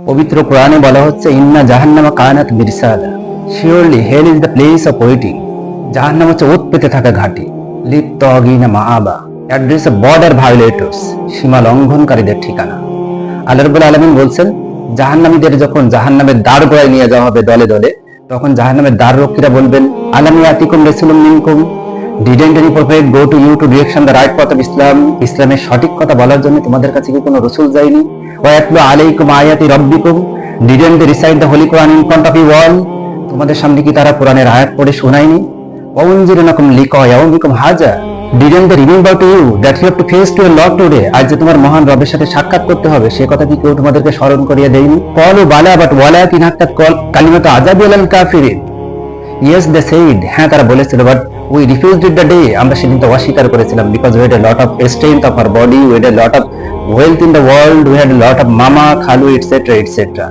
পবিত্র কোরআনে বলা হচ্ছে, ইন্না জাহান্নামা কানাত মিরসাদা, surely hell is the place of waiting. জাহান্নাম হচ্ছে ওত পেতে থাকা ঘাঁটি। লিত্তাগিনা মাআবা, অ্যাড্রেস অফ বর্ডার ভায়োলেটর্স, সীমা লঙ্ঘনকারীদের ঠিকানা। আল্লাহ রাব্বুল আলামিন বলছেন, জাহান্নামীদের যখন জাহান্নামের দ্বার গোড়ায় নিয়ে যাওয়া হবে দলে দলে, তখন জাহান্নামের দ্বার রক্ষীরা বলবেন, আলাম ইয়াতিকুম রাসূলুম মিনকুম, didn't any prophet go to you to direction the right path of Islam, ইসলামের সঠিক কথা বলার জন্য তোমাদের কাছে কি কোনো রাসূল যায়নি? ওয়া ইয়াতলু আলাইকুম আয়াতি রাব্বিকুম, didn't they recite the holy Quran in front of you all, তোমাদের সামনে কি তারা কোরআনের আয়াত পড়ে শোনায়নি? ওয়া উনজিরুনাকুম লিকা ইয়াউমিকুম হাযা, didn't they remember to you that you have to face to your lord today, আজ যে তোমার মহান রবের সাথে সাক্ষাৎ করতে হবে, সে কথা কি কেউ তোমাদেরকে স্মরণ করিয়ে দেয়নি? ক্বালু বালা বাট ওয়ালাকিন হাক্কাত কালিমাতু আযাবি আলাল কাফিরিন, ইয়েস দে সেইড, হ্যাঁ তারা বলেছিল, but we refused it the day, আমরা সেদিন তো অস্বীকার করেছিলাম, because we had a lot of strength of our body, we had a lot of wealth in the world, we had a lot of মামা খালু এটসেট্রা এটসেট্রা।